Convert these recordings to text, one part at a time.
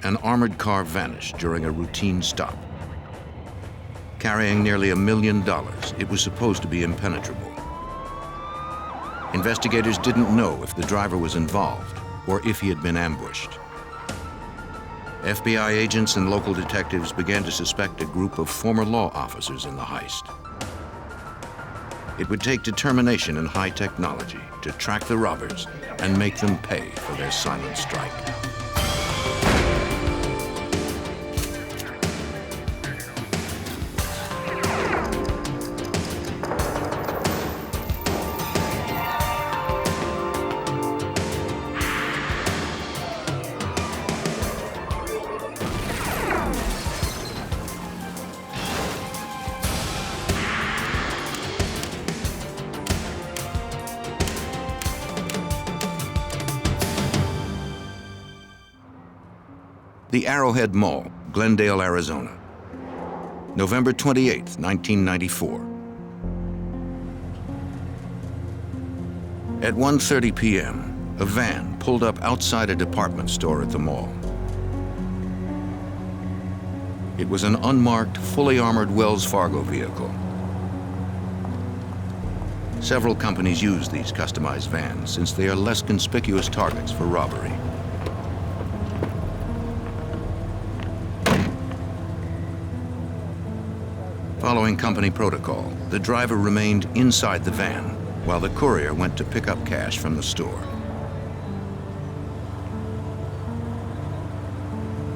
an armored car vanished during a routine stop. Carrying nearly $1 million, it was supposed to be impenetrable. Investigators didn't know if the driver was involved or if he had been ambushed. FBI agents and local detectives began to suspect a group of former law officers in the heist. It would take determination and high technology to track the robbers and make them pay for their silent strike. The Arrowhead Mall, Glendale, Arizona. November 28, 1994. At 1:30 p.m., a van pulled up outside a department store at the mall. It was an unmarked, fully armored Wells Fargo vehicle. Several companies use these customized vans since they are less conspicuous targets for robbery. Following company protocol, the driver remained inside the van while the courier went to pick up cash from the store.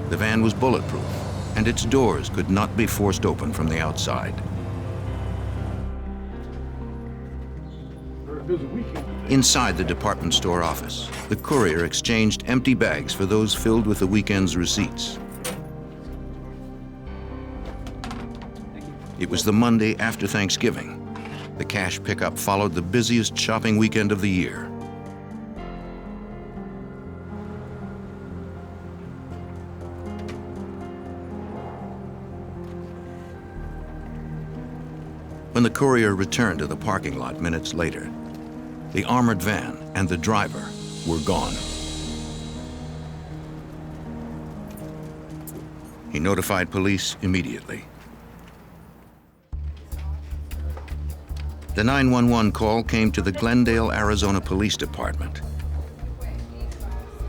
The van was bulletproof, and its doors could not be forced open from the outside. Inside the department store office, the courier exchanged empty bags for those filled with the weekend's receipts. It was the Monday after Thanksgiving. The cash pickup followed the busiest shopping weekend of the year. When the courier returned to the parking lot minutes later, the armored van and the driver were gone. He notified police immediately. The 911 call came to the Glendale, Arizona Police Department.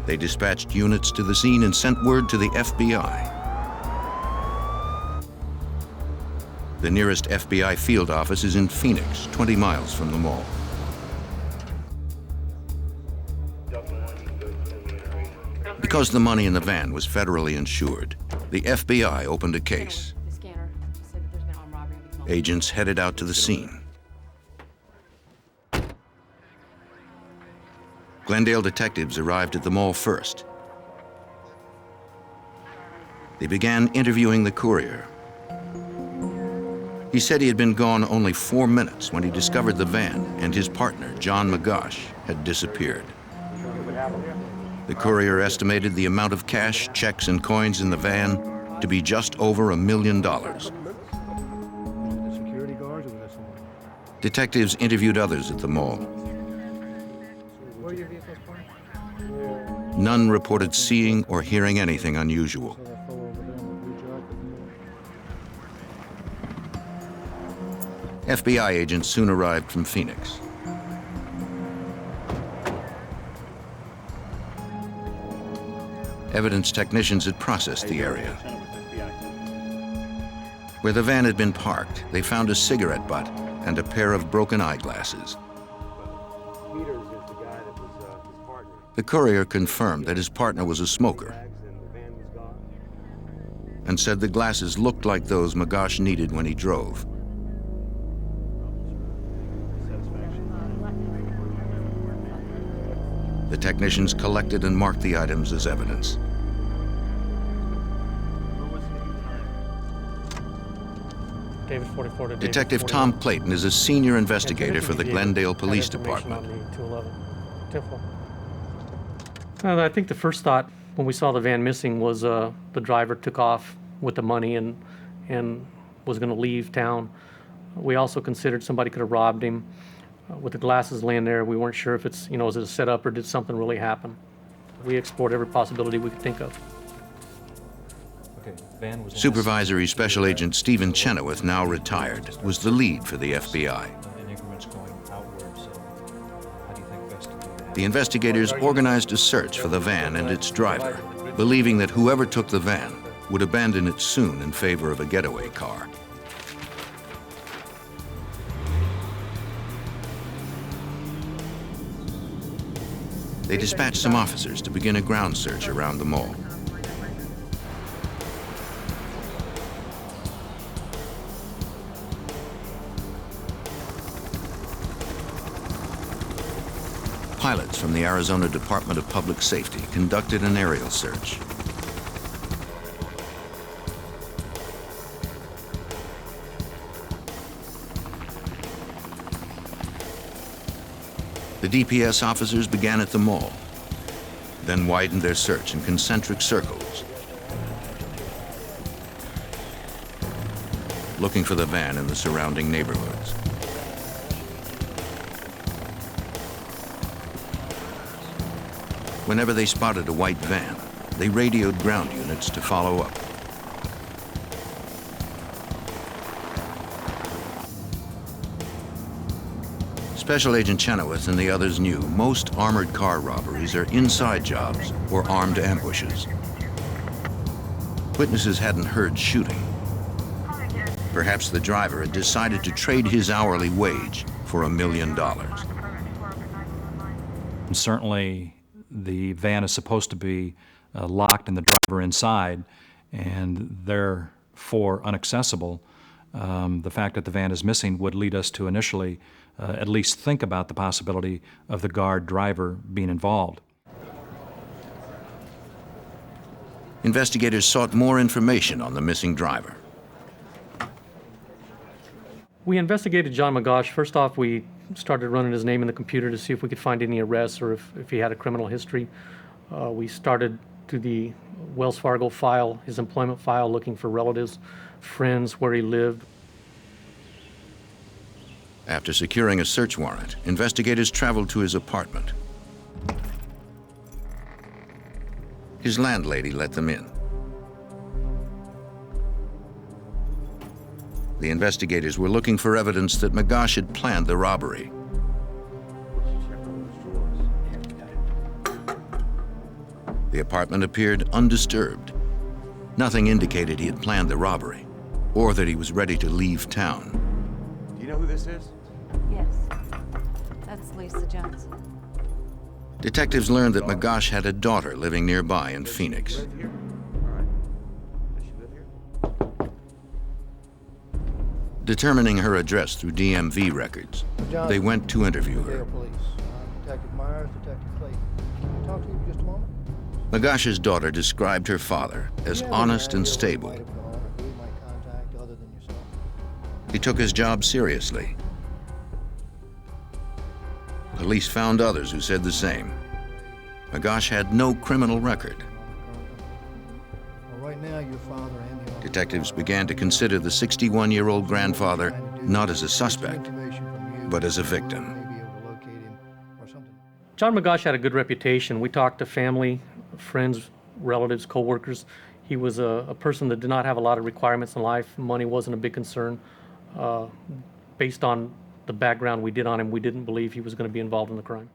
They dispatched units to the scene and sent word to the FBI. The nearest FBI field office is in Phoenix, 20 miles from the mall. Because the money in the van was federally insured, the FBI opened a case. Agents headed out to the scene. Glendale detectives arrived at the mall first. They began interviewing the courier. He said he had been gone only 4 minutes when he discovered the van and his partner, John McGosh, had disappeared. The courier estimated the amount of cash, checks, and coins in the van to be just over $1 million. Detectives interviewed others at the mall. None reported seeing or hearing anything unusual. FBI agents soon arrived from Phoenix. Evidence technicians had processed the area. Where the van had been parked, they found a cigarette butt and a pair of broken eyeglasses. The courier confirmed that his partner was a smoker and said the glasses looked like those McGosh needed when he drove. The technicians collected and marked the items as evidence. David 44 to Detective David Tom Clayton is a senior investigator for the Glendale Police Department. I think the first thought when we saw the van missing was the driver took off with the money and was going to leave town. We also considered somebody could have robbed him. With the glasses laying there, we weren't sure if it's, was it a setup or did something really happen? We explored every possibility we could think of. Supervisory Special Agent Stephen Chenoweth, now retired, was the lead for the FBI. The investigators organized a search for the van and its driver, believing that whoever took the van would abandon it soon in favor of a getaway car. They dispatched some officers to begin a ground search around the mall. Pilots from the Arizona Department of Public Safety conducted an aerial search. The DPS officers began at the mall, then widened their search in concentric circles, looking for the van in the surrounding neighborhoods. Whenever they spotted a white van, they radioed ground units to follow up. Special Agent Chenoweth and the others knew most armored car robberies are inside jobs or armed ambushes. Witnesses hadn't heard shooting. Perhaps the driver had decided to trade his hourly wage for $1 million. Certainly, the van is supposed to be locked and the driver inside, and therefore inaccessible. The fact that the van is missing would lead us to initially at least think about the possibility of the guard driver being involved. Investigators sought more information on the missing driver. We investigated John McGosh. First off, we started running his name in the computer to see if we could find any arrests or if he had a criminal history. We started through the Wells Fargo file, his employment file, looking for relatives, friends, where he lived. After securing a search warrant, investigators traveled to his apartment. His landlady let them in. The investigators were looking for evidence that McGosh had planned the robbery. The apartment appeared undisturbed. Nothing indicated he had planned the robbery or that he was ready to leave town. Do you know who this is? Yes, that's Lisa Johnson. Detectives learned that McGosh had a daughter living nearby in Phoenix. Live here? All right. Does she live here? Determining her address through DMV records, they went to interview her. Police. Detective Myers, Detective Clayton. Can I talk to you for just a moment? McGosh's daughter described her father as honest and stable. He took his job seriously. Police found others who said the same. McGosh had no criminal record. Well, right now, your father and the Detectives began to consider the 61-year-old grandfather not as a suspect, but as a victim. John McGosh had a good reputation. We talked to family, friends, relatives, co-workers. He was a person that did not have a lot of requirements in life. Money wasn't a big concern. Based on the background we did on him, we didn't believe he was going to be involved in the crime.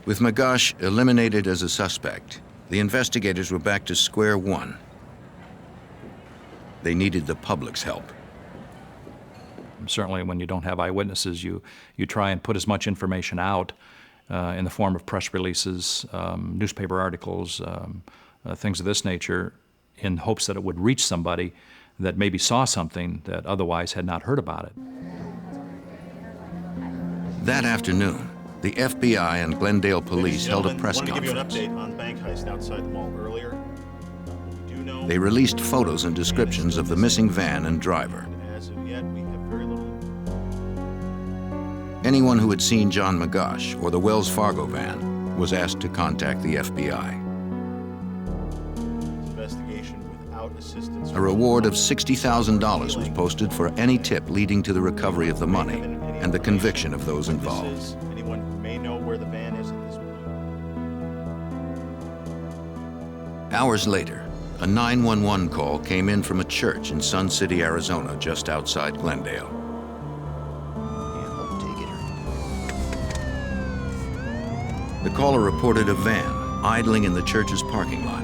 With McGosh eliminated as a suspect, the investigators were back to square one. They needed the public's help. Certainly when you don't have eyewitnesses, you try and put as much information out in the form of press releases, newspaper articles, things of this nature, in hopes that it would reach somebody that maybe saw something that otherwise had not heard about it. That afternoon, the FBI and Glendale police held a press conference. I wanted to give you an update on bank heist outside the mall earlier. We do know They released photos and descriptions of the missing van and driver. as of yet we have very little. Anyone who had seen John McGosh or the Wells Fargo van was asked to contact the FBI. Investigation without assistance. A reward of $60,000 was posted for any tip leading to the recovery of the money and the conviction of those involved. Anyone who may know where the van is at this point. Hours later, a 911 call came in from a church in Sun City, Arizona, just outside Glendale. The caller reported a van idling in the church's parking lot.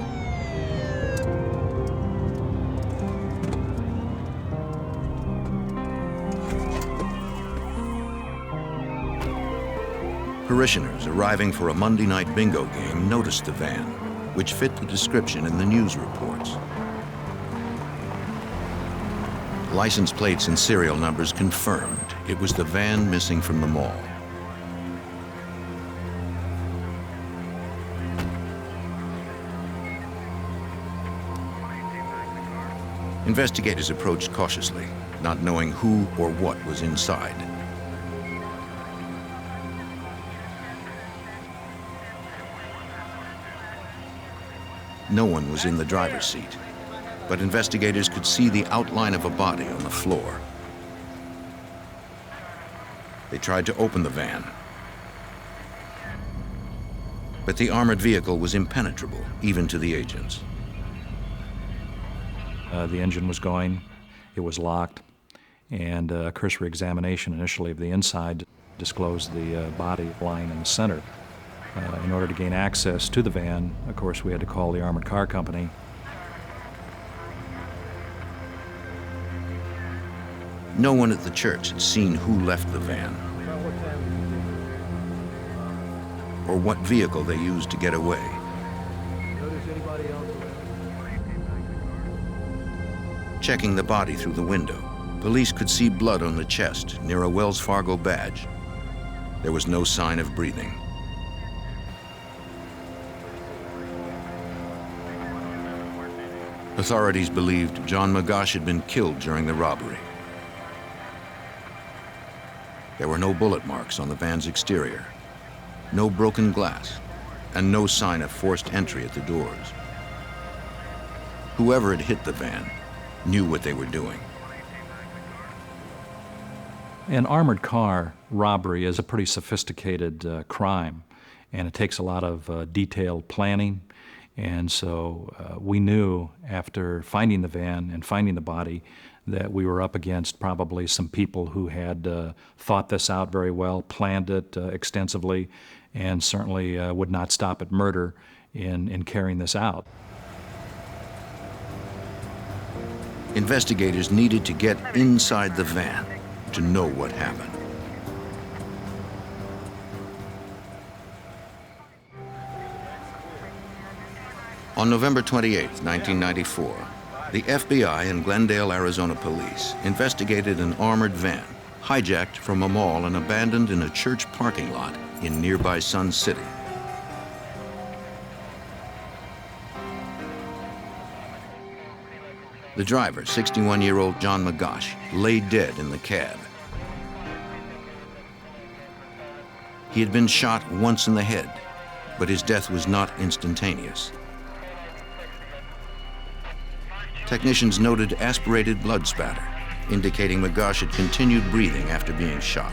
Parishioners arriving for a Monday night bingo game noticed the van, which fit the description in the news reports. License plates and serial numbers confirmed it was the van missing from the mall. Investigators approached cautiously, not knowing who or what was inside. No one was in the driver's seat, but investigators could see the outline of a body on the floor. They tried to open the van, but the armored vehicle was impenetrable, even to the agents. The engine was going, it was locked, and a cursory examination initially of the inside disclosed the body lying in the center. In order to gain access to the van, of course, we had to call the armored car company. No one at the church had seen who left the van or what vehicle they used to get away. Checking the body through the window, police could see blood on the chest near a Wells Fargo badge. There was no sign of breathing. Authorities believed John Magosh had been killed during the robbery. There were no bullet marks on the van's exterior, no broken glass, and no sign of forced entry at the doors. Whoever had hit the van knew what they were doing. An armored car robbery is a pretty sophisticated crime, and it takes a lot of detailed planning. And so we knew after finding the van and finding the body that we were up against probably some people who had thought this out very well, planned it extensively, and certainly would not stop at murder in carrying this out. Investigators needed to get inside the van to know what happened. On November 28, 1994, the FBI and Glendale, Arizona police investigated an armored van hijacked from a mall and abandoned in a church parking lot in nearby Sun City. The driver, 61-year-old John Magosh, lay dead in the cab. He had been shot once in the head, but his death was not instantaneous. Technicians noted aspirated blood spatter, indicating Magosh had continued breathing after being shot.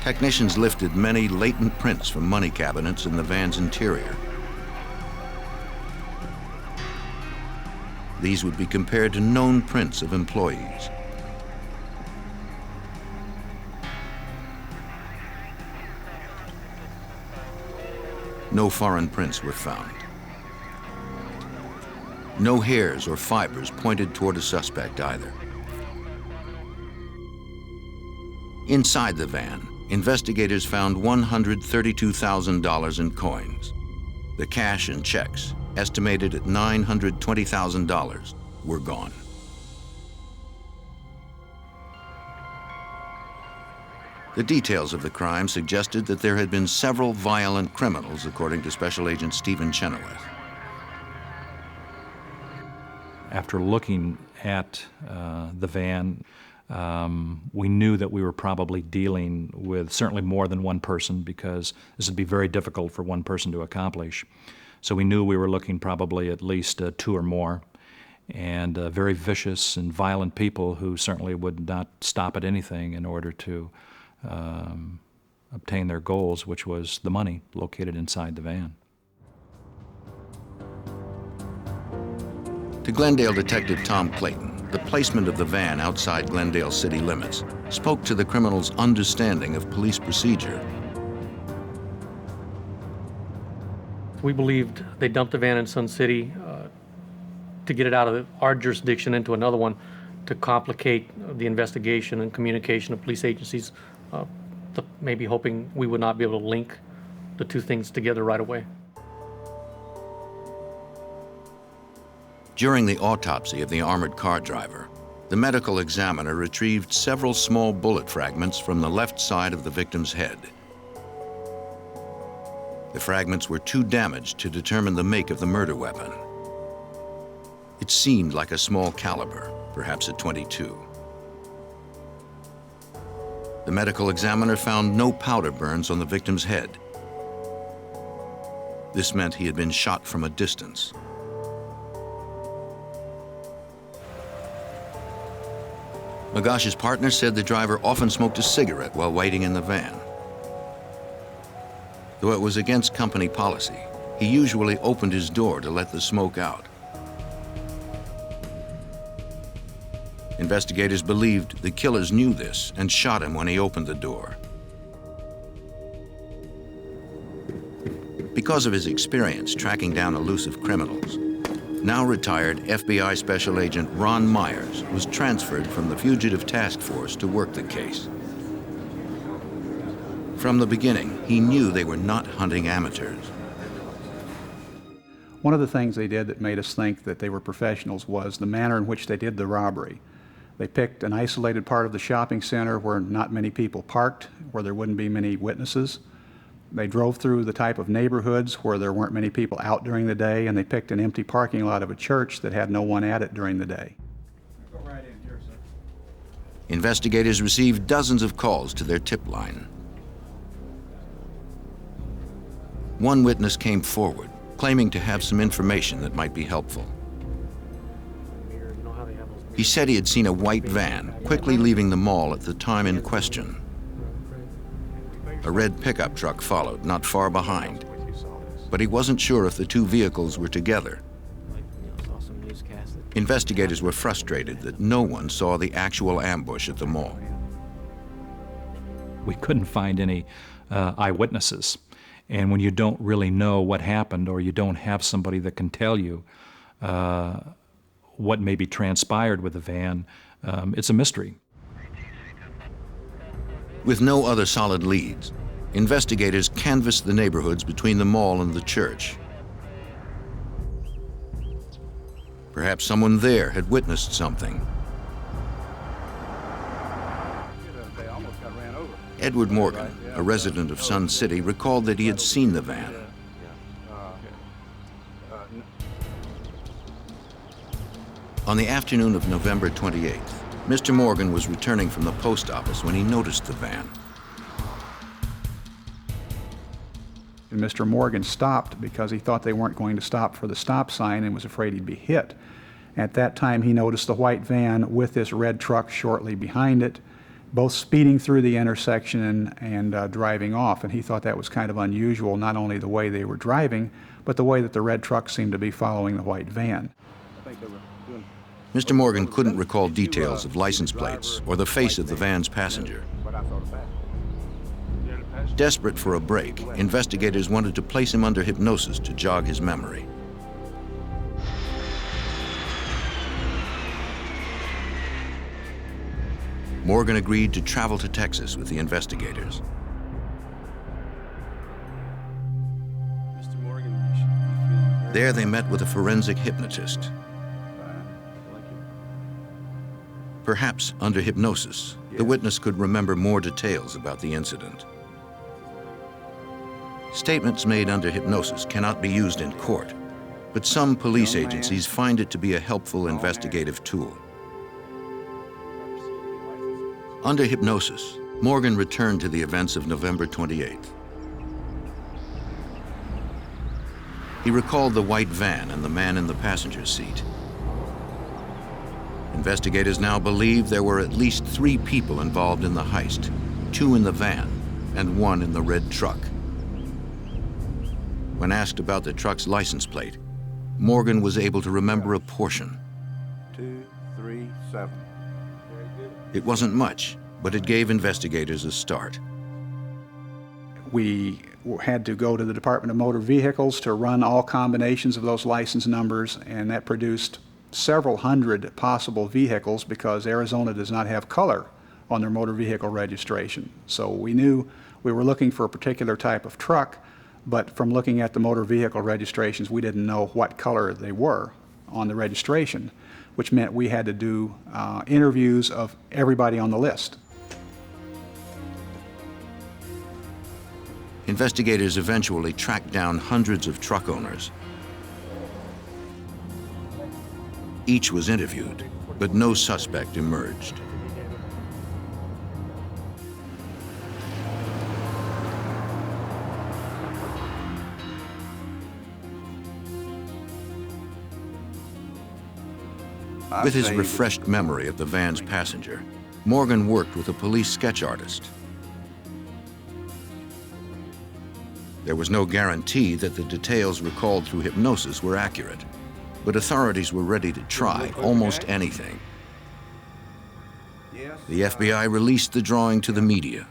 Technicians lifted many latent prints from money cabinets in the van's interior. These would be compared to known prints of employees. No foreign prints were found. No hairs or fibers pointed toward a suspect either. Inside the van, investigators found $132,000 in coins. The cash and checks, estimated at $920,000, were gone. The details of the crime suggested that there had been several violent criminals, according to Special Agent Stephen Chenoweth. After looking at the van, we knew that we were probably dealing with certainly more than one person, because this would be very difficult for one person to accomplish. So we knew we were looking probably at least two or more, and very vicious and violent people who certainly would not stop at anything in order to obtain their goals, which was the money located inside the van. To Glendale Detective Tom Clayton, the placement of the van outside Glendale city limits spoke to the criminal's understanding of police procedure. We believed they dumped the van in Sun City to get it out of our jurisdiction into another one to complicate the investigation and communication of police agencies, maybe hoping we would not be able to link the two things together right away. During the autopsy of the armored car driver, the medical examiner retrieved several small bullet fragments from the left side of the victim's head. The fragments were too damaged to determine the make of the murder weapon. It seemed like a small caliber, perhaps a .22. The medical examiner found no powder burns on the victim's head. This meant he had been shot from a distance. Magash's partner said the driver often smoked a cigarette while waiting in the van. Though it was against company policy, he usually opened his door to let the smoke out. Investigators believed the killers knew this and shot him when he opened the door. Because of his experience tracking down elusive criminals, now retired FBI Special Agent Ron Myers was transferred from the Fugitive Task Force to work the case. From the beginning, he knew they were not hunting amateurs. One of the things they did that made us think that they were professionals was the manner in which they did the robbery. They picked an isolated part of the shopping center where not many people parked, where there wouldn't be many witnesses. They drove through the type of neighborhoods where there weren't many people out during the day, and they picked an empty parking lot of a church that had no one at it during the day. Go right in here, sir. Investigators received dozens of calls to their tip line. One witness came forward, claiming to have some information that might be helpful. He said he had seen a white van quickly leaving the mall at the time in question. A red pickup truck followed not far behind, but he wasn't sure if the two vehicles were together. Investigators were frustrated that no one saw the actual ambush at the mall. We couldn't find any eyewitnesses. And when you don't really know what happened, or you don't have somebody that can tell you what maybe transpired with the van, it's a mystery. With no other solid leads, investigators canvassed the neighborhoods between the mall and the church. Perhaps someone there had witnessed something. Edward Morgan, a resident of Sun City, recalled that he had seen the van. On the afternoon of November 28th, Mr. Morgan was returning from the post office when he noticed the van. And Mr. Morgan stopped because he thought they weren't going to stop for the stop sign and was afraid he'd be hit. At that time, he noticed the white van with this red truck shortly behind it, both speeding through the intersection and driving off. And he thought that was kind of unusual, not only the way they were driving, but the way that the red truck seemed to be following the white van. Mr. Morgan couldn't recall details of license plates or the face of the van's passenger. Desperate for a break, investigators wanted to place him under hypnosis to jog his memory. Morgan agreed to travel to Texas with the investigators. There they met with a forensic hypnotist. Perhaps under hypnosis, the witness could remember more details about the incident. Statements made under hypnosis cannot be used in court, but some police agencies find it to be a helpful investigative tool. Under hypnosis, Morgan returned to the events of November 28th. He recalled the white van and the man in the passenger seat. Investigators now believe there were at least 3 people involved in the heist, 2 in the van and one in the red truck. When asked about the truck's license plate, Morgan was able to remember a portion. 237. It wasn't much, but it gave investigators a start. We had to go to the Department of Motor Vehicles to run all combinations of those license numbers, and that produced several hundred possible vehicles because Arizona does not have color on their motor vehicle registration. So we knew we were looking for a particular type of truck, but from looking at the motor vehicle registrations, we didn't know what color they were on the registration, which meant we had to do interviews of everybody on the list. Investigators eventually tracked down hundreds of truck owners. Each was interviewed, but no suspect emerged. With his refreshed memory of the van's passenger, Morgan worked with a police sketch artist. There was no guarantee that the details recalled through hypnosis were accurate, but authorities were ready to try almost anything. The FBI released the drawing to the media.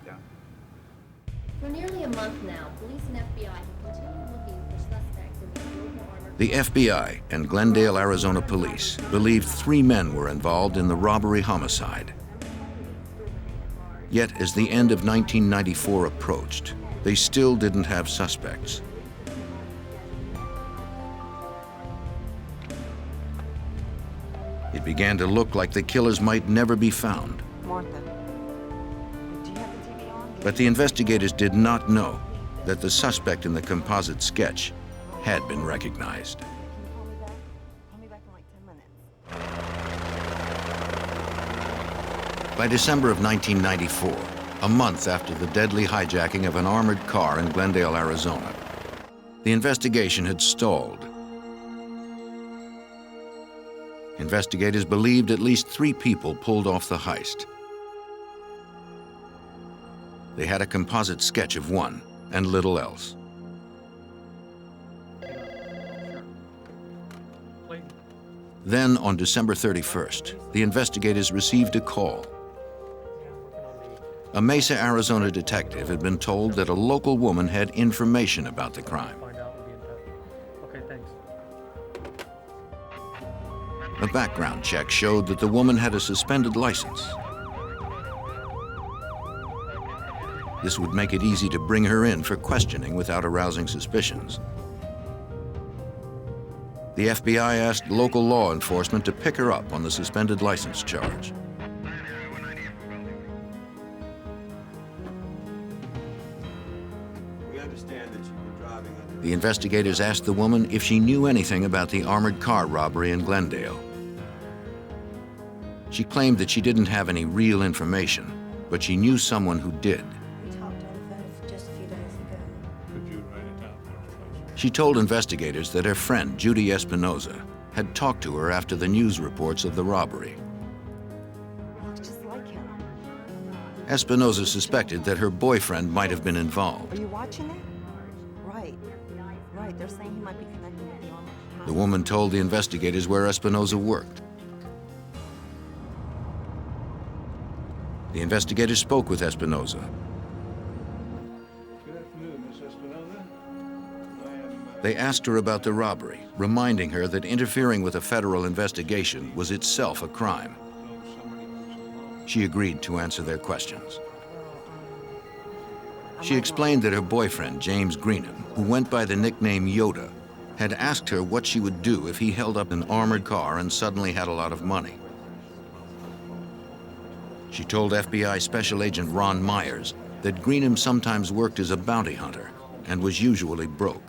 For nearly a month now, police and FBI have continued looking for suspects in the global armored... The FBI and Glendale, Arizona police believed 3 men were involved in the robbery homicide. Yet, as the end of 1994 approached, they still didn't have suspects. It began to look like the killers might never be found. Martha, do you have the TV on? But the investigators did not know that the suspect in the composite sketch had been recognized. Can you call me back? Call me back in like 10 minutes. By December of 1994, a month after the deadly hijacking of an armored car in Glendale, Arizona, the investigation had stalled. Investigators believed at least 3 people pulled off the heist. They had a composite sketch of one and little else. Then, on December 31st, the investigators received a call. A Mesa, Arizona detective had been told that a local woman had information about the crime. Okay, thanks. A background check showed that the woman had a suspended license. This would make it easy to bring her in for questioning without arousing suspicions. The FBI asked local law enforcement to pick her up on the suspended license charge. The investigators asked the woman if she knew anything about the armored car robbery in Glendale. She claimed that she didn't have any real information, but she knew someone who did. We talked on the phone just a few days ago. Could you write it down for us, please? She told investigators that her friend, Judy Espinoza, had talked to her after the news reports of the robbery. Looks just like him. Espinoza suspected that her boyfriend might have been involved. Are you watching it? Right. Right. They're saying he might be connected with the armored car. The woman told the investigators where Espinoza worked. The investigators spoke with Espinoza. Good afternoon, Miss Espinoza. They asked her about the robbery, reminding her that interfering with a federal investigation was itself a crime. She agreed to answer their questions. She explained that her boyfriend, James Greenham, who went by the nickname Yoda, had asked her what she would do if he held up an armored car and suddenly had a lot of money. She told FBI Special Agent Ron Myers that Greenham sometimes worked as a bounty hunter and was usually broke.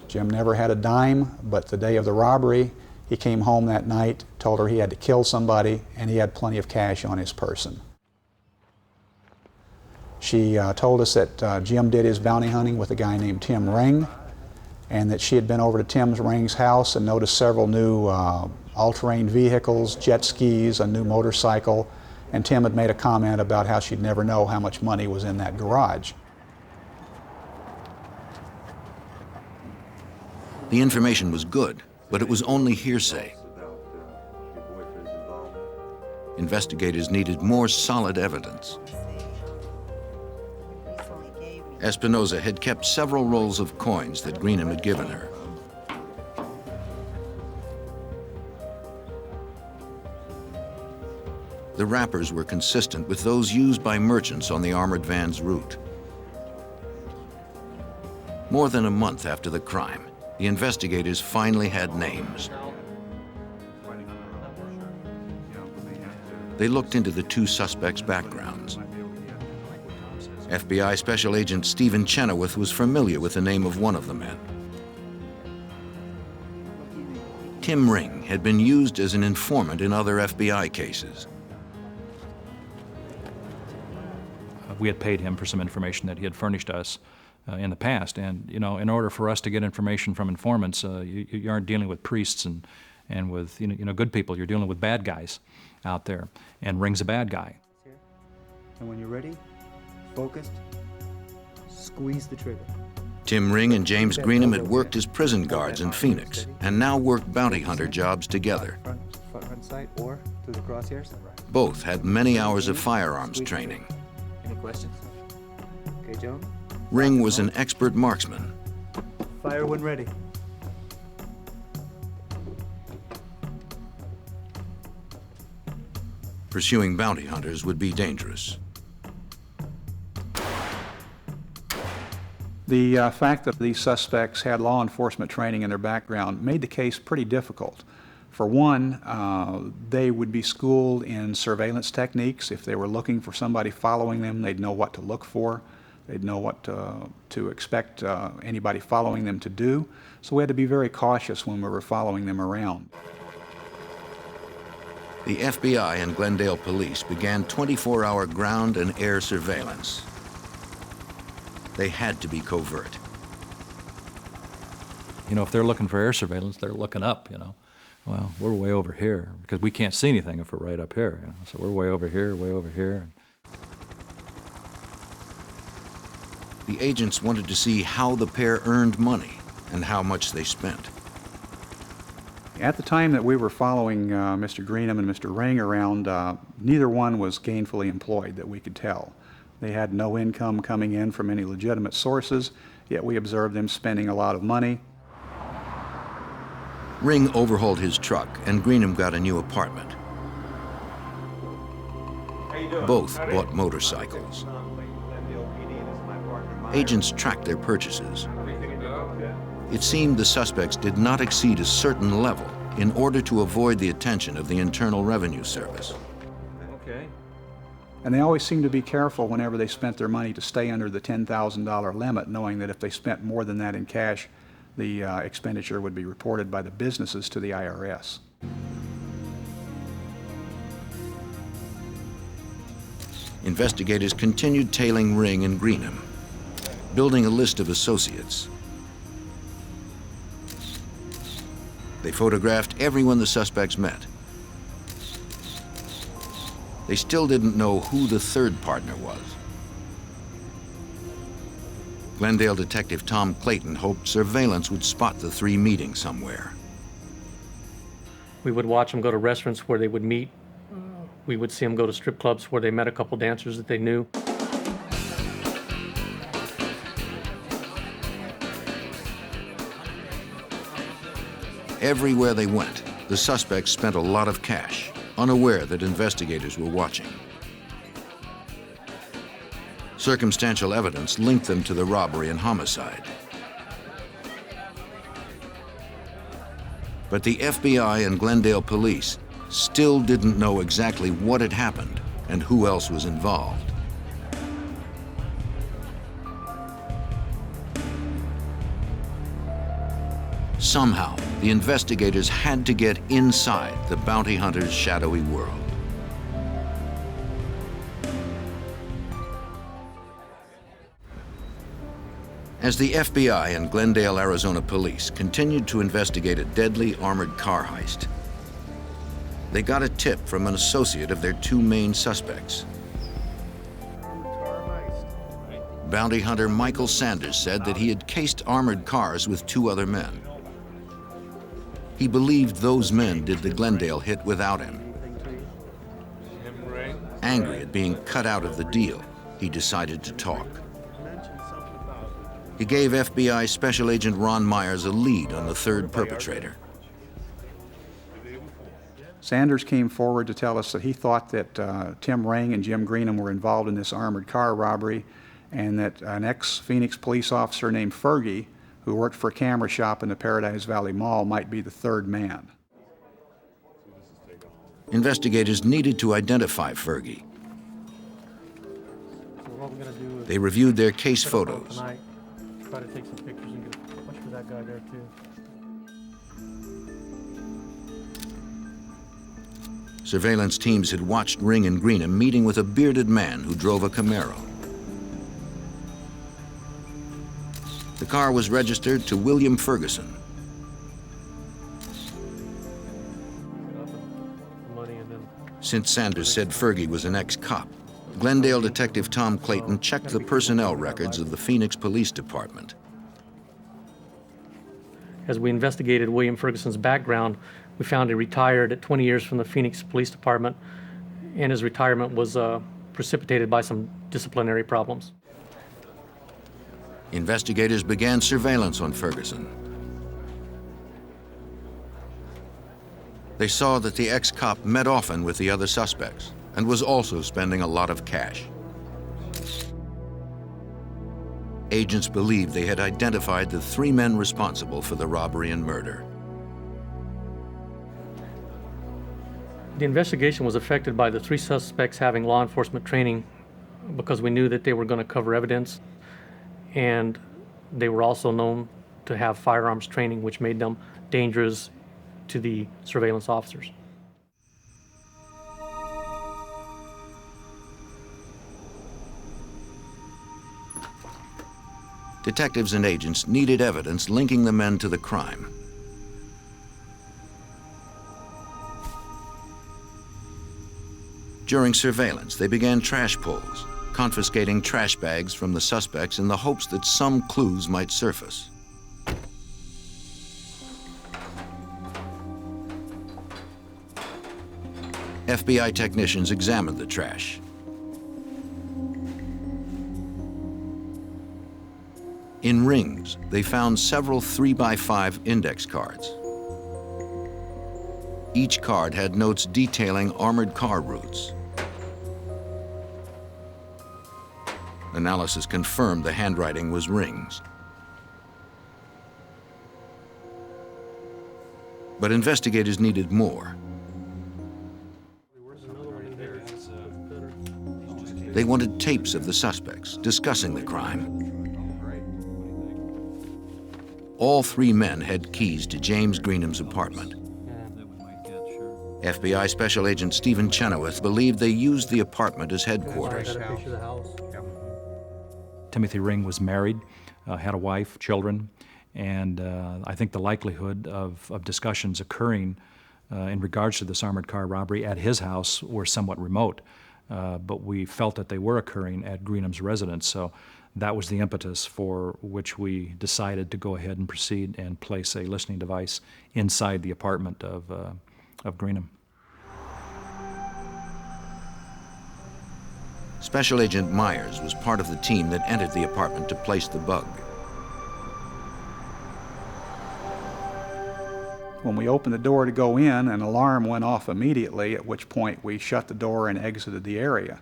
Jim never had a dime, but the day of the robbery, he came home that night, told her he had to kill somebody, and he had plenty of cash on his person. She told us that Jim did his bounty hunting with a guy named Tim Ring, and that she had been over to Tim Ring's house and noticed several new all-terrain vehicles, jet skis, a new motorcycle, And Tim had made a comment about how she'd never know how much money was in that garage. The information was good, but it was only hearsay. Investigators needed more solid evidence. Espinoza had kept several rolls of coins that Greenham had given her. The wrappers were consistent with those used by merchants on the armored van's route. More than a month after the crime, the investigators finally had names. They looked into the two suspects' backgrounds. FBI Special Agent Stephen Chenoweth was familiar with the name of one of the men. Tim Ring had been used as an informant in other FBI cases. We had paid him for some information that he had furnished us in the past, and you know, in order for us to get information from informants, you aren't dealing with priests and with good people. You're dealing with bad guys out there, and Ring's a bad guy. And when you're ready, focused, squeeze the trigger. Tim Ring and James Greenham had worked as prison guards in Phoenix and now worked bounty hunter jobs together. Front sight or through the crosshairs. Both had many hours of firearms training. Any questions? Okay, Joan. Ring was an expert marksman. Fire when ready. Pursuing bounty hunters would be dangerous. The fact that these suspects had law enforcement training in their background made the case pretty difficult. For one, they would be schooled in surveillance techniques. If they were looking for somebody following them, they'd know what to look for. They'd know what to expect anybody following them to do. So we had to be very cautious when we were following them around. The FBI and Glendale police began 24-hour ground and air surveillance. They had to be covert. You know, if they're looking for air surveillance, they're looking up, you know. Well, we're way over here, because we can't see anything if we're right up here, you know? So we're way over here, way over here. The agents wanted to see how the pair earned money and how much they spent. At the time that we were following Mr. Greenham and Mr. Ring around, neither one was gainfully employed that we could tell. They had no income coming in from any legitimate sources, yet we observed them spending a lot of money. Ring overhauled his truck and Greenham got a new apartment. Both bought motorcycles. Agents tracked their purchases. It seemed the suspects did not exceed a certain level in order to avoid the attention of the Internal Revenue Service. Okay. And they always seemed to be careful whenever they spent their money to stay under the $10,000 limit, knowing that if they spent more than that in cash, the expenditure would be reported by the businesses to the IRS. Investigators continued tailing Ring and Greenham, building a list of associates. They photographed everyone the suspects met. They still didn't know who the third partner was. Glendale detective Tom Clayton hoped surveillance would spot the three meeting somewhere. We would watch them go to restaurants where they would meet. We would see them go to strip clubs where they met a couple dancers that they knew. Everywhere they went, the suspects spent a lot of cash, unaware that investigators were watching. Circumstantial evidence linked them to the robbery and homicide. But the FBI and Glendale police still didn't know exactly what had happened and who else was involved. Somehow, the investigators had to get inside the bounty hunter's shadowy world. As the FBI and Glendale, Arizona police continued to investigate a deadly armored car heist, They got a tip from an associate of their two main suspects. Bounty hunter Michael Sanders said that he had cased armored cars with two other men. He believed those men did the Glendale hit without him. Angry at being cut out of the deal, he decided to talk. He gave FBI Special Agent Ron Myers a lead on the third perpetrator. Sanders came forward to tell us that he thought that Tim Ring and Jim Greenham were involved in this armored car robbery, and that an ex-Phoenix police officer named Fergie, who worked for a camera shop in the Paradise Valley Mall, might be the third man. Investigators needed to identify Fergie. So what we're gonna do is They reviewed their case set up photos. tonight, try to take some pictures and get a bunch for that guy there too. Surveillance teams had watched Ring and Greenham meeting with a bearded man who drove a Camaro. The car was registered to William Ferguson. Money and then Since Sanders said Fergie was an ex-cop, Glendale detective Tom Clayton checked the personnel records of the Phoenix Police Department. as we investigated William Ferguson's background, we found he retired at 20 years from the Phoenix Police Department, and his retirement was precipitated by some disciplinary problems. Investigators began surveillance on Ferguson. They saw that the ex-cop met often with the other suspects and was also spending a lot of cash. Agents believed they had identified the three men responsible for the robbery and murder. The investigation was affected by the three suspects having law enforcement training because we knew that they were going to cover evidence, and they were also known to have firearms training, which made them dangerous to the surveillance officers. Detectives and agents needed evidence linking the men to the crime. During surveillance, they began trash pulls, confiscating trash bags from the suspects in the hopes that some clues might surface. FBI technicians examined the trash. In rings, they found several 3x5 index cards. Each card had notes detailing armored car routes. Analysis confirmed the handwriting was Ring's. But investigators needed more. They wanted tapes of the suspects discussing the crime. All three men had keys to James Greenham's apartment. FBI Special Agent Stephen Chenoweth believed they used the apartment as headquarters. Timothy Ring was married, had a wife, children, and I think the likelihood of discussions occurring in regards to this armored car robbery at his house were somewhat remote, but we felt that they were occurring at Greenham's residence, so that was the impetus for which we decided to go ahead and proceed and place a listening device inside the apartment of Greenham. Special Agent Myers was part of the team that entered the apartment to place the bug. When we opened the door to go in, an alarm went off immediately, at which point we shut the door and exited the area.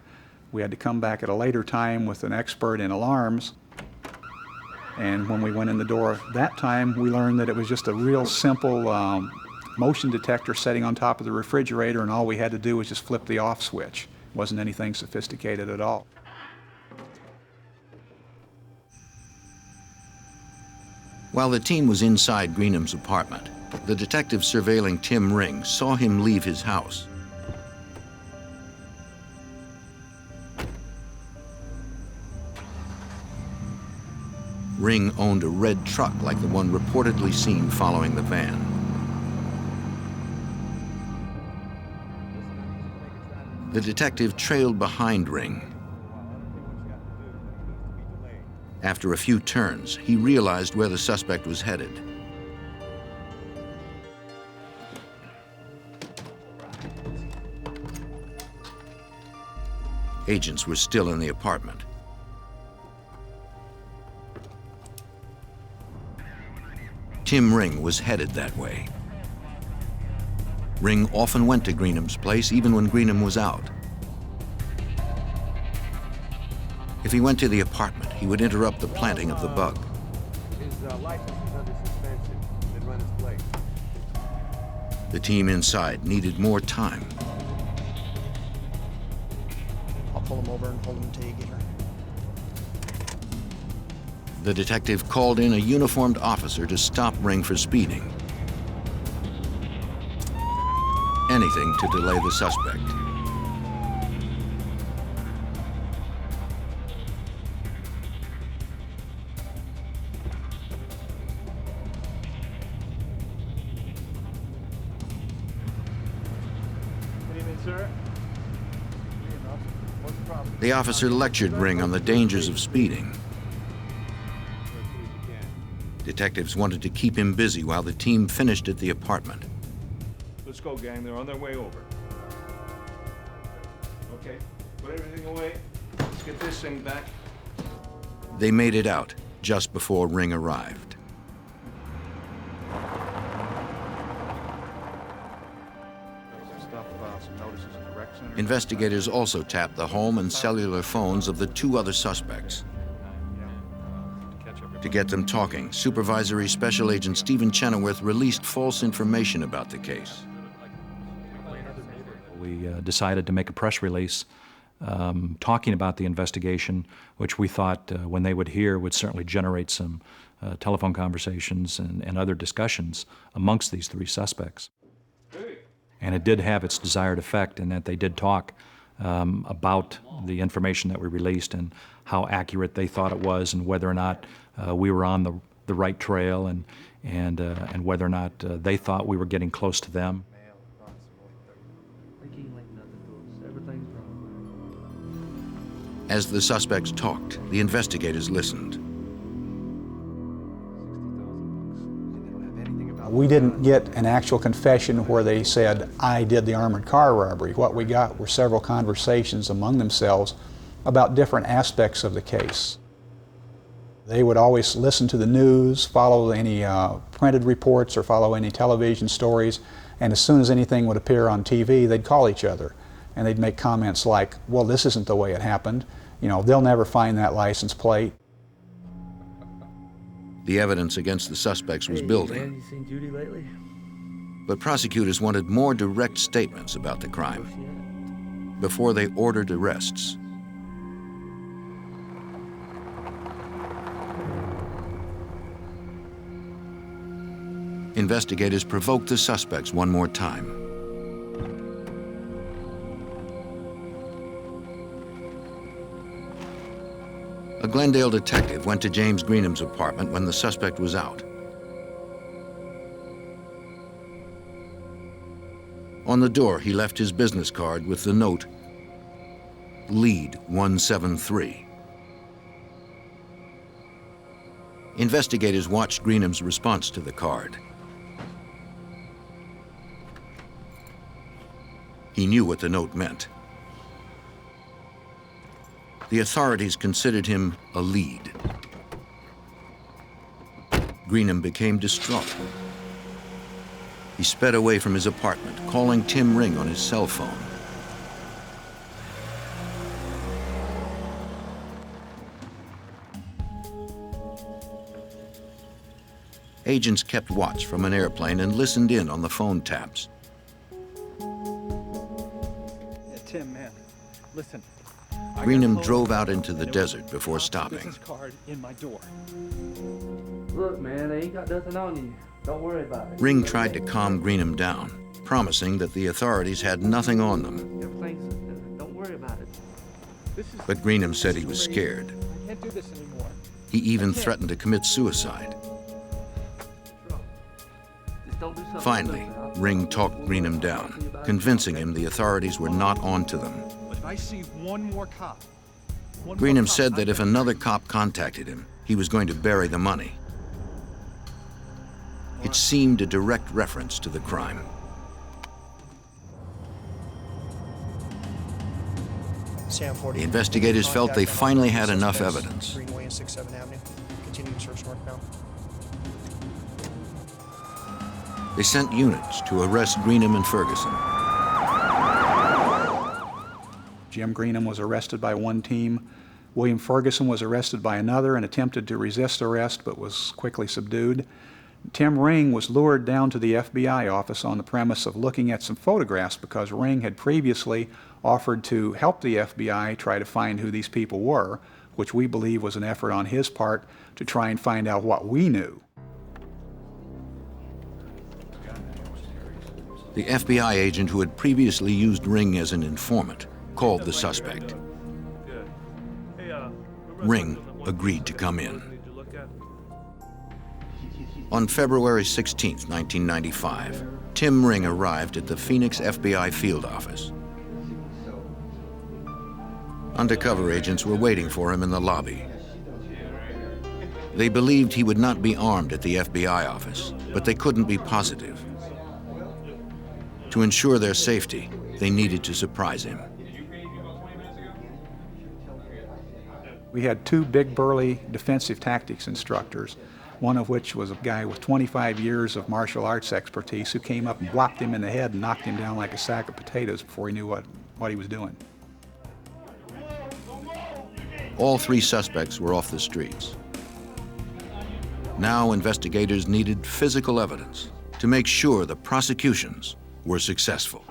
We had to come back at a later time with an expert in alarms. And when we went in the door that time, we learned that it was just a real simple motion detector sitting on top of the refrigerator, and all we had to do was just flip the off switch. It wasn't anything sophisticated at all. While the team was inside Greenham's apartment, the detective surveilling Tim Ring saw him leave his house. Ring owned a red truck like the one reportedly seen following the van. The detective trailed behind Ring. After a few turns, he realized where the suspect was headed. Agents were still in the apartment. Tim Ring was headed that way. Ring often went to Greenham's place, even when Greenham was out. If he went to the apartment, he would interrupt the planting of the bug. His license is under suspension. Then run his plate. The team inside needed more time. I'll pull him over and hold him until you get her. The detective called in a uniformed officer to stop Ring for speeding. Anything to delay the suspect. Good evening, sir. What's the problem? The officer lectured Ring on the dangers of speeding. Detectives wanted to keep him busy while the team finished at the apartment. Let's go, gang. They're on their way over. Okay, put everything away. Let's get this thing back. They made it out just before Ring arrived. Investigators also tapped the home and cellular phones of the two other suspects. To get them talking, Supervisory Special Agent Stephen Chenoweth released false information about the case. We decided to make a press release talking about the investigation, which we thought when they would hear would certainly generate some telephone conversations and other discussions amongst these three suspects. And it did have its desired effect in that they did talk about the information that we released and how accurate they thought it was and whether or not we were on the right trail and whether or not they thought we were getting close to them. As the suspects talked, the investigators listened. We didn't get an actual confession where they said, I did the armored car robbery. What we got were several conversations among themselves about different aspects of the case. They would always listen to the news, follow any printed reports or follow any television stories, and as soon as anything would appear on TV, they'd call each other. And they'd make comments like, well, this isn't the way it happened. You know, they'll never find that license plate. The evidence against the suspects was building. You seen Judy lately? But prosecutors wanted more direct statements about the crime before they ordered arrests. Investigators provoked the suspects one more time. A Glendale detective went to James Greenham's apartment when the suspect was out. On the door, he left his business card with the note, Lead 173. Investigators watched Greenham's response to the card. He knew what the note meant. The authorities considered him a lead. Greenham became distraught. He sped away from his apartment, calling Tim Ring on his cell phone. Agents kept watch from an airplane and listened in on the phone taps. Tim, man, listen. Greenham drove out into the desert before stopping. Business card in my door. Look, man, they ain't got nothing on you. Don't worry about it. Ring tried to calm Greenham down, promising that the authorities had nothing on them. Everything's, don't worry about it. But Greenham said he was scared. I can't do this anymore. He even threatened to commit suicide. Just don't do something Finally, stupid. Ring talked Greenham down. convincing him the authorities were not onto them. But if I see one more cop, Greenham said that if another cop contacted him, he was going to bury the money. It seemed a direct reference to the crime. The investigators felt they finally had enough evidence. Greenway and 6th Avenue. Continuing search northbound. They sent units to arrest Greenham and Ferguson. Jim Greenham was arrested by one team. William Ferguson was arrested by another and attempted to resist arrest but was quickly subdued. Tim Ring was lured down to the FBI office on the premise of looking at some photographs because Ring had previously offered to help the FBI try to find who these people were, which we believe was an effort on his part to try and find out what we knew. The FBI agent who had previously used Ring as an informant called the suspect. Ring agreed to come in. On February 16, 1995, Tim Ring arrived at the Phoenix FBI field office. Undercover agents were waiting for him in the lobby. They believed he would not be armed at the FBI office, but they couldn't be positive. To ensure their safety, they needed to surprise him. We had two big burly defensive tactics instructors, one of which was a guy with 25 years of martial arts expertise who came up and blocked him in the head and knocked him down like a sack of potatoes before he knew what he was doing. All three suspects were off the streets. Now investigators needed physical evidence to make sure the prosecutions were successful.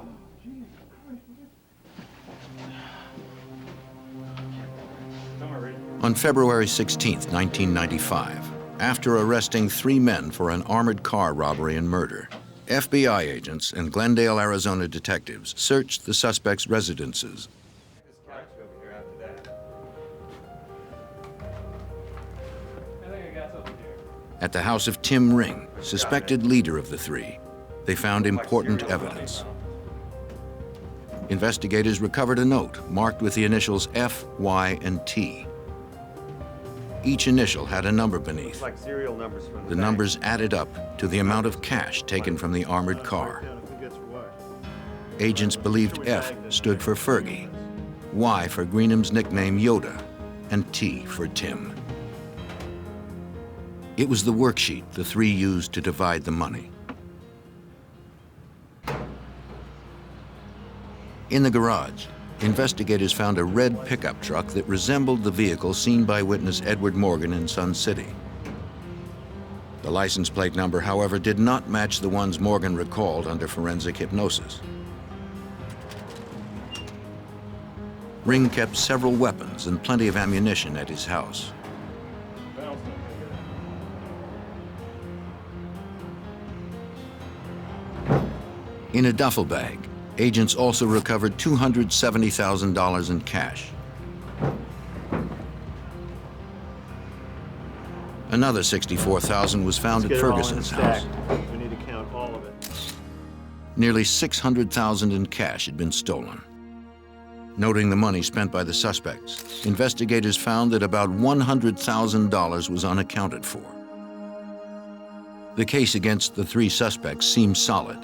On February 16, 1995, after arresting 3 men for an armored car robbery and murder, FBI agents and Glendale, Arizona detectives searched the suspects' residences. At the house of Tim Ring, suspected leader of the three, they found important evidence. Investigators recovered a note marked with the initials F, Y, and T. Each initial had a number beneath. Like serial numbers from The numbers added up to the amount of cash taken from the armored car. Agents believed F stood for Fergie, Y for Greenham's nickname Yoda, and T for Tim. It was the worksheet the three used to divide the money. In the garage, investigators found a red pickup truck that resembled the vehicle seen by witness Edward Morgan in Sun City. The license plate number, however, did not match the ones Morgan recalled under forensic hypnosis. Ring kept several weapons and plenty of ammunition at his house. In a duffel bag, agents also recovered $270,000 in cash. Another $64,000 was found at Ferguson's house. We need to count all of it. Nearly $600,000 in cash had been stolen. Noting the money spent by the suspects, investigators found that about $100,000 was unaccounted for. The case against the three suspects seemed solid.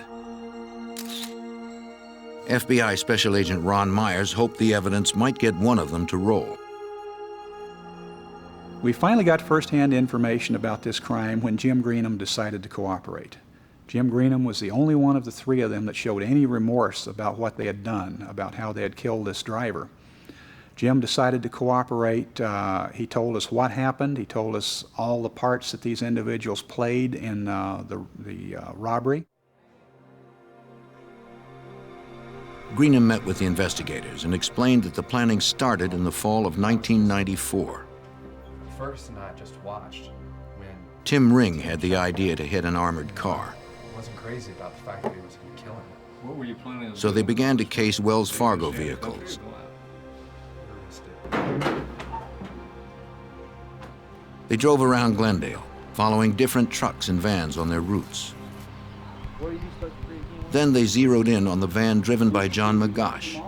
FBI Special Agent Ron Myers hoped the evidence might get one of them to roll. We finally got firsthand information about this crime when Jim Greenham decided to cooperate. Jim Greenham was the only one of the three of them that showed any remorse about what they had done, about how they had killed this driver. Jim decided to cooperate. He told us what happened. He told us all the parts that these individuals played in the robbery. Greenham met with the investigators and explained that the planning started in the fall of 1994. Ferguson and I just watched when Tim Ring had the idea to hit an armored car. I wasn't crazy about the fact that he was going to kill him. What were you planning on So they began to case Wells Fargo vehicles. They drove around Glendale, following different trucks and vans on their routes. Then they zeroed in on the van driven by John McGosh,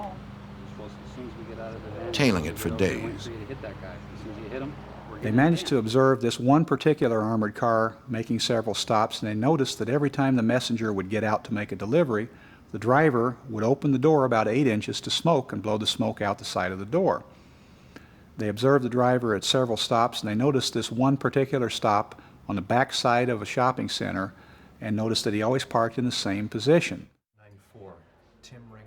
tailing it for days. They managed to observe this one particular armored car making several stops, and they noticed that every time the messenger would get out to make a delivery, the driver would open the door about 8 inches to smoke and blow the smoke out the side of the door. They observed the driver at several stops, and they noticed this one particular stop on the back side of a shopping center and noticed that he always parked in the same position.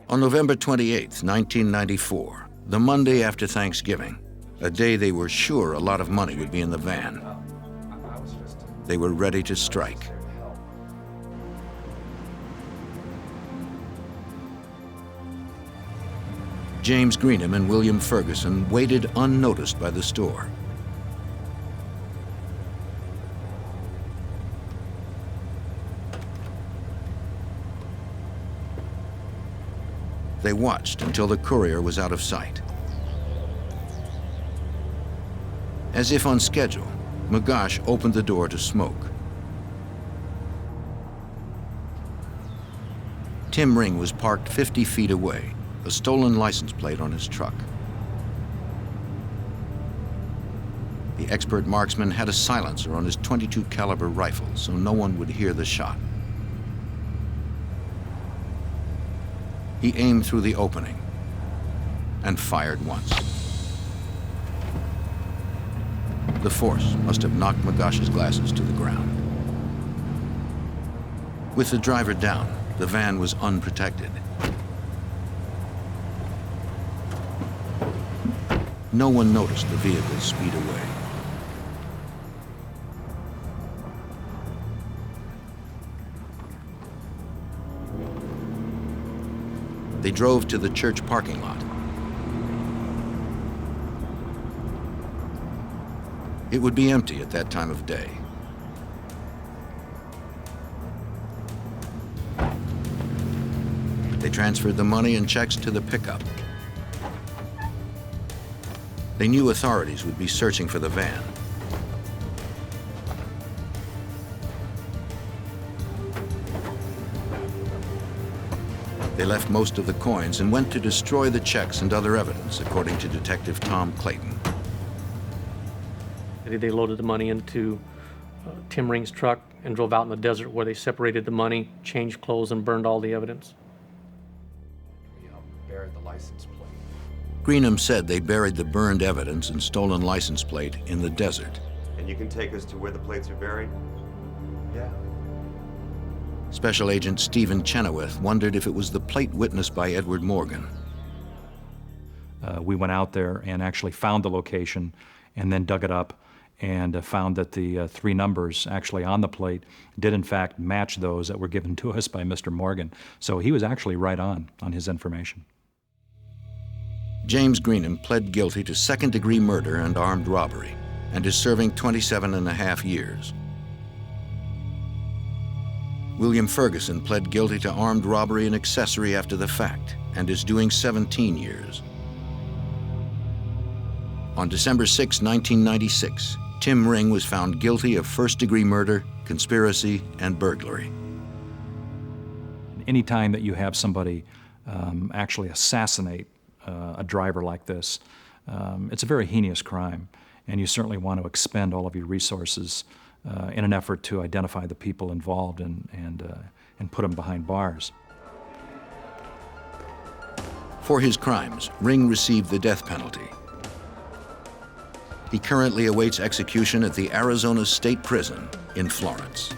On November 28, 1994, the Monday after Thanksgiving, a day they were sure a lot of money would be in the van, they were ready to strike. James Greenham and William Ferguson waited unnoticed by the store. They watched until the courier was out of sight. As if on schedule, McGosh opened the door to smoke. Tim Ring was parked 50 feet away, a stolen license plate on his truck. The expert marksman had a silencer on his .22 caliber rifle, so no one would hear the shot. He aimed through the opening and fired once. The force must have knocked McGosh's glasses to the ground. With the driver down, the van was unprotected. No one noticed the vehicle speed away. They drove to the church parking lot. It would be empty at that time of day. They transferred the money and checks to the pickup. They knew authorities would be searching for the van. They left most of the coins and went to destroy the checks and other evidence, according to Detective Tom Clayton. They loaded the money into Tim Ring's truck and drove out in the desert where they separated the money, changed clothes, and burned all the evidence. We buried the license plate. Greenham said they buried the burned evidence and stolen license plate in the desert. And you can take us to where the plates are buried? Yeah. Special Agent Stephen Chenoweth wondered if it was the plate witnessed by Edward Morgan. We went out there and actually found the location and then dug it up and found that the 3 numbers actually on the plate did in fact match those that were given to us by Mr. Morgan. So he was actually right on his information. James Greenham pled guilty to second-degree murder and armed robbery and is serving 27.5 years. William Ferguson pled guilty to armed robbery and accessory after the fact and is doing 17 years. On December 6, 1996, Tim Ring was found guilty of first-degree murder, conspiracy, and burglary. Anytime that you have somebody actually assassinate a driver like this, it's a very heinous crime, and you certainly want to expend all of your resources in an effort to identify the people involved and put them behind bars. For his crimes, Ring received the death penalty. He currently awaits execution at the Arizona State Prison in Florence.